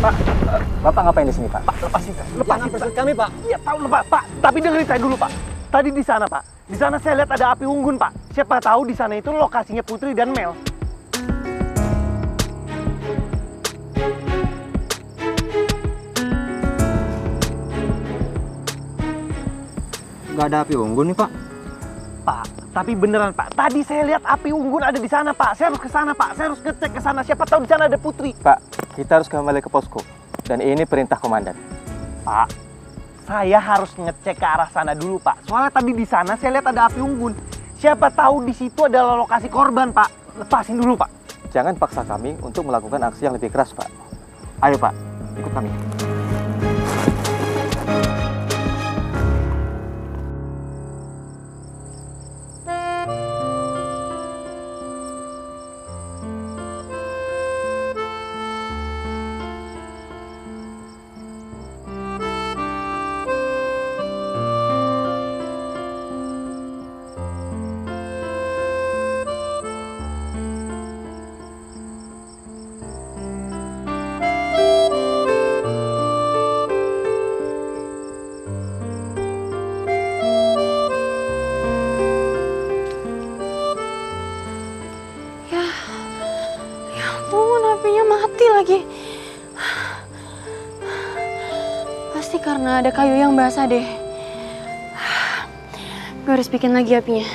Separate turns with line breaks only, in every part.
Pak, Bapak ngapain di sini, Pak?
Pak, lepasin saya. Lepasin
Jangan kami, Pak.
Iya, tahu lepas, Pak. Tapi dengerin saya dulu, Pak. Tadi di sana, Pak. Di sana saya lihat ada api unggun, Pak. Siapa tahu di sana itu lokasinya Putri dan Mel.
Nggak ada api unggun nih, Pak.
Pak, tapi beneran, Pak. Tadi saya lihat api unggun ada di sana, Pak. Saya harus ke sana, Pak. Saya harus ngecek ke sana. Siapa tahu di sana ada Putri.
Pak, kita harus kembali ke posko. Dan ini perintah komandan.
Pak, saya harus ngecek ke arah sana dulu, Pak. Soalnya tadi di sana saya lihat ada api unggun. Siapa tahu di situ adalah lokasi korban, Pak. Lepasin dulu, Pak.
Jangan paksa kami untuk melakukan aksi yang lebih keras, Pak. Ayo, Pak. Ikut kami.
Apinya mati lagi. Pasti karena ada kayu yang basah deh. Gue harus bikin lagi apinya.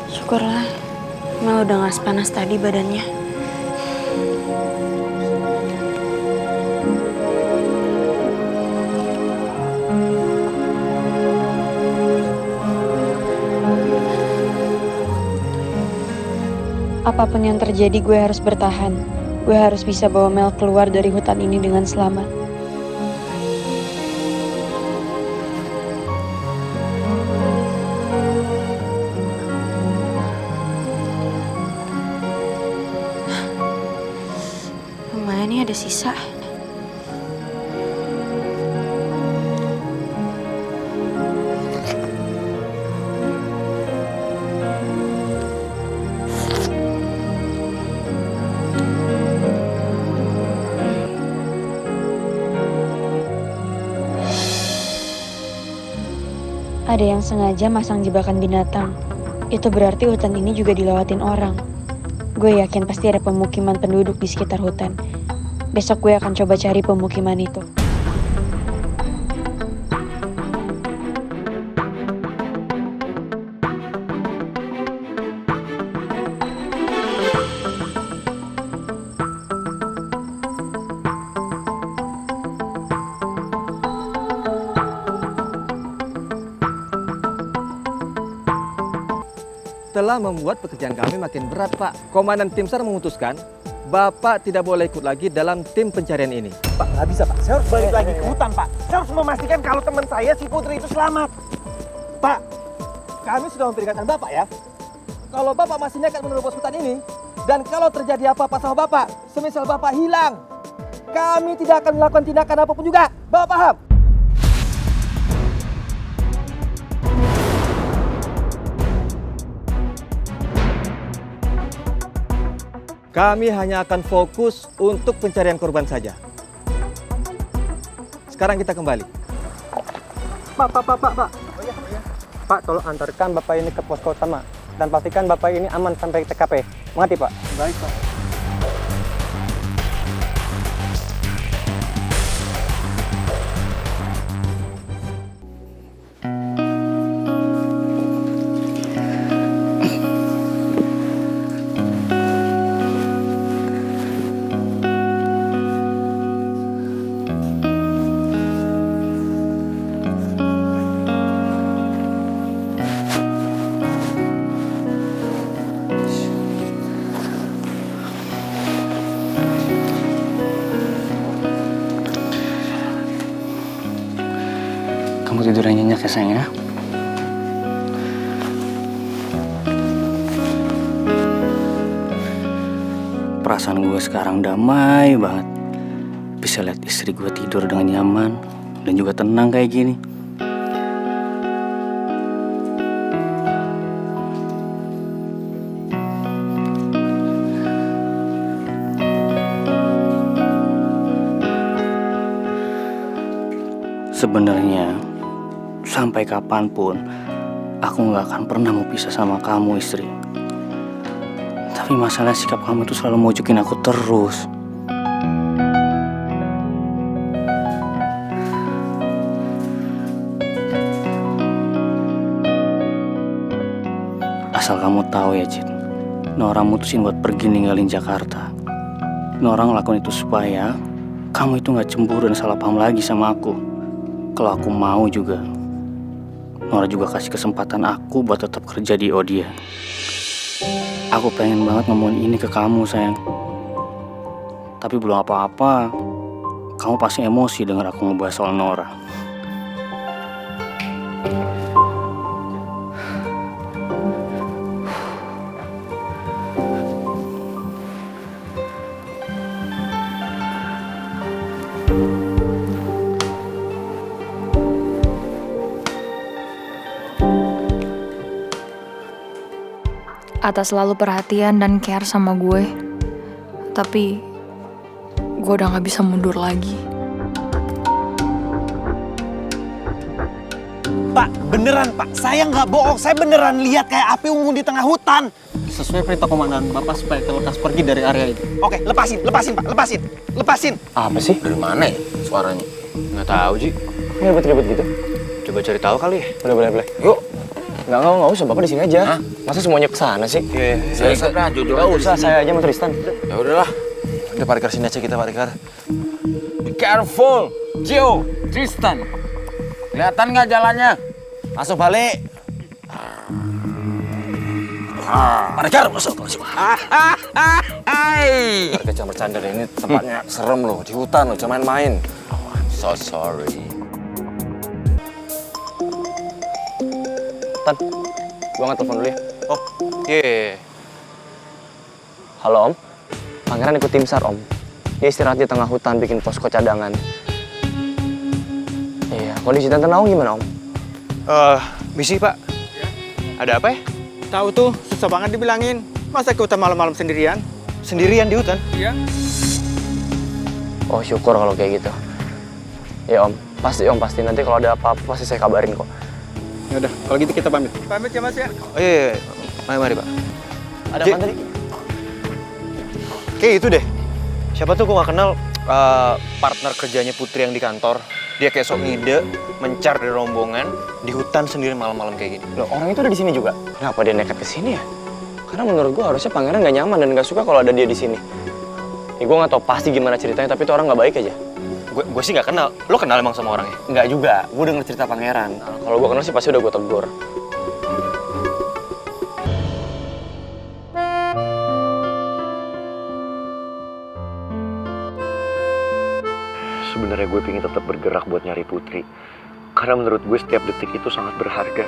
Syukurlah, Mel udah gak sepanas tadi badannya. Apapun yang terjadi, gue harus bertahan. Gue harus bisa bawa Mel keluar dari hutan ini dengan selamat. Lumayan nih ada sisa. Ada yang sengaja masang jebakan binatang. Itu berarti hutan ini juga dilewatin orang. Gue yakin pasti ada pemukiman penduduk di sekitar hutan. Besok gue akan coba cari pemukiman itu.
Telah membuat pekerjaan kami makin berat, Pak. Komandan tim SAR memutuskan Bapak tidak boleh ikut lagi dalam tim pencarian ini.
Pak, nggak bisa, Pak. Saya harus balik lagi ke hutan, Pak. Saya harus memastikan kalau teman saya, si Putri itu selamat.
Pak, kami sudah memperingatkan Bapak ya. Kalau Bapak masih nekat menerobos hutan ini, dan kalau terjadi apa-apa sama Bapak, semisal Bapak hilang, Kami tidak akan melakukan tindakan apapun juga. Bapak paham? Kami hanya akan fokus untuk pencarian korban saja. Sekarang kita kembali.
Pak. Pak, tolong antarkan Bapak ini ke posko utama dan pastikan Bapak ini aman sampai TKP. Mengerti, Pak? Baik, Pak.
Kamu tidur yang nyenyak ya sayang ya. Perasaan gue sekarang damai banget. Bisa lihat istri gue tidur dengan nyaman dan juga tenang kayak gini. Sebenarnya sampai kapanpun aku nggak akan pernah mau pisah sama kamu istri. Tapi masalah sikap kamu itu selalu mojokin aku terus. Asal kamu tahu ya Cid, Nora mutusin buat pergi ninggalin Jakarta. Nora ngelakuin itu supaya kamu itu nggak cemburu dan salah paham lagi sama aku. Kalau aku mau juga, Nora juga kasih kesempatan aku buat tetap kerja di Odia. Aku pengen banget ngomongin ini ke kamu sayang. Tapi belum apa-apa, kamu pasti emosi dengar aku ngebahas soal Nora.
Atas selalu perhatian dan care sama gue. Tapi gue udah gak bisa mundur lagi.
Pak, beneran Pak. Saya nggak bohong. Saya beneran lihat kayak api unggun di tengah hutan.
Sesuai perintah komandan, Bapak sebaiknya lekas pergi dari area ini.
Oke, lepasin Pak. Lepasin.
Apa sih?
Dari mana ya suaranya?
Nggak tahu Ji.
Ini ribet-ribet gitu.
Coba cari tahu kali ya.
Boleh.
Yuk.
Nggak usah, Bapak di sini aja.
Hah?
Masa semuanya kesana sih?
Saya ikut dah, jujur
Nggak
aja.
usah, saya aja sama Tristan.
Ya udahlah. Udah parkir sini aja kita parkir. Be careful, Gio, Tristan. Kelihatan nggak jalannya? Masuk balik. Parkir masuk. Hai. Parkir jangan bercanda deh, ini tempatnya serem loh, di hutan loh, jangan main-main. Oh, I'm so sorry.
Tan, gua nggak telepon dulu ya.
Oh, iya.
Halo Om, Pangeran ikut tim SAR Om. Dia istirahat di tengah hutan bikin posko cadangan. Iya, kondisi Tante Naung gimana Om?
Misi Pak. Ada apa ya? Tahu tuh, susah banget dibilangin. Masa ke hutan malam-malam sendirian? Sendirian di hutan? Iya.
Oh syukur kalau kayak gitu. Ya Om, pasti nanti kalau ada apa-apa pasti saya kabarin kok.
Ya udah, kalau gitu kita pamit. Pamit ya Mas ya.
Oh iya. Mari Pak.
Ada
Ji.
apa tadi?
Kayak itu deh. Siapa tuh gue gak kenal partner kerjanya Putri yang di kantor. Dia kayak sok ngide, mencar dari rombongan di hutan sendiri malam-malam kayak gini.
Loh, orang itu ada di sini juga. Kenapa dia nekat ke sini ya? Karena menurut gua harusnya Pangeran nggak nyaman dan nggak suka kalau ada dia di sini. Ya gua nggak tahu pasti gimana ceritanya, tapi itu orang nggak baik aja.
Gue sih gak kenal. Lo kenal emang sama orangnya?
Nggak juga. Gua denger cerita Pangeran. Nah, kalau gua kenal sih pasti udah gua tegur.
Sebenarnya gue pengen tetap bergerak buat nyari Putri. Karena menurut gue setiap detik itu sangat berharga.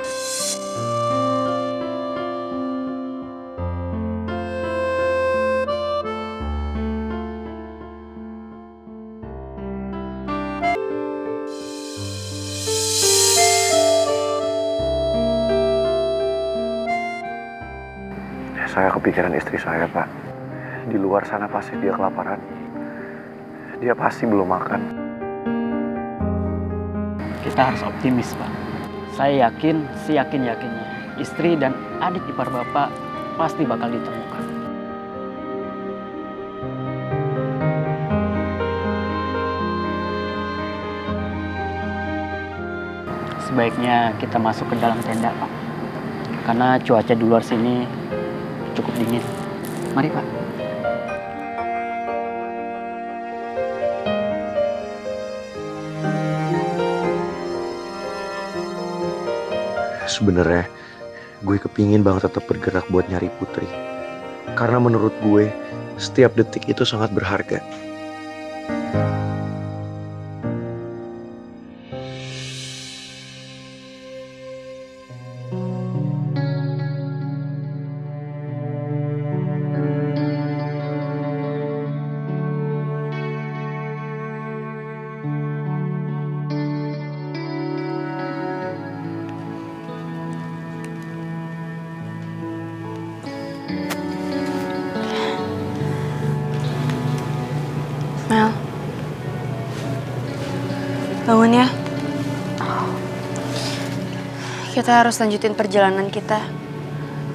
Saya kepikiran istri saya, Pak. Di luar sana pasti dia kelaparan. Dia pasti belum makan.
Kita harus optimis, Pak. Saya yakin, seyakin-yakinnya, istri dan adik ipar Bapak pasti bakal ditemukan. Sebaiknya kita masuk ke dalam tenda, Pak. Karena cuaca di luar sini cukup dingin. Mari, Pak.
Sebenarnya gue kepingin banget tetap bergerak buat nyari Putri. Karena menurut gue, setiap detik itu sangat berharga.
Mel, bangun ya. Kita harus lanjutin perjalanan kita.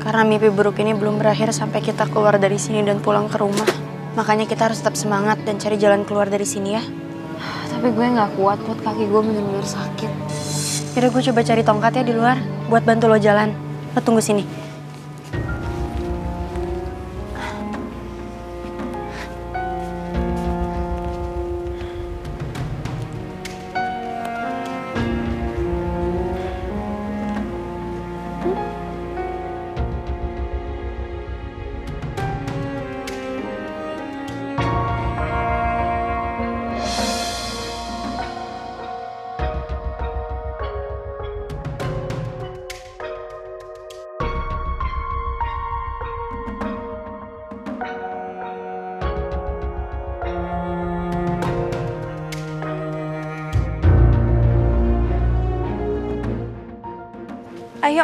Karena mimpi buruk ini belum berakhir sampai kita keluar dari sini dan pulang ke rumah. Makanya kita harus tetap semangat dan cari jalan keluar dari sini ya. Tapi gue gak kuat, Put. Kaki gue bener-bener sakit. Yaudah gue coba cari tongkat ya di luar buat bantu lo jalan. Lo tunggu sini. Ayo.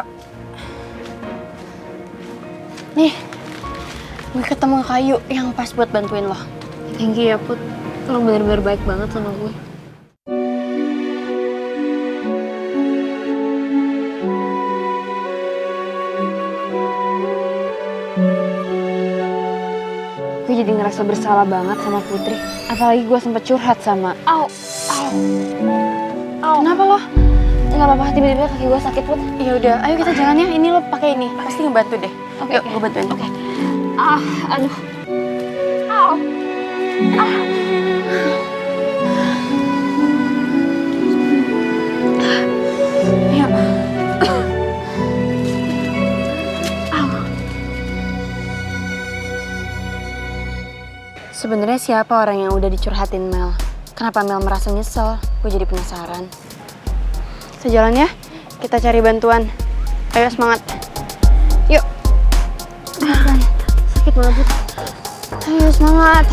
Nih, gue ketemu kayu yang pas buat bantuin lo.
Thank you ya, Put. Lo bener-bener baik banget sama gue.
Gue jadi ngerasa bersalah banget sama Putri. Apalagi gue sempet curhat sama... Au. Kenapa lo? Gak apa-apa, tiba-tiba kaki gue sakit, Put. Ya udah, ayo kita jalan ya. Ini lo pakai ini, pasti ngebantu deh. Yuk, gue bantuin. Oke.
Aduh. Au.
Ayo. Sebenarnya siapa orang yang udah dicurhatin Mel? Kenapa Mel merasa nyesel? Gue jadi penasaran. Sejalan ya, kita cari bantuan. Ayo semangat. Yuk. Sakit banget. Ayo semangat.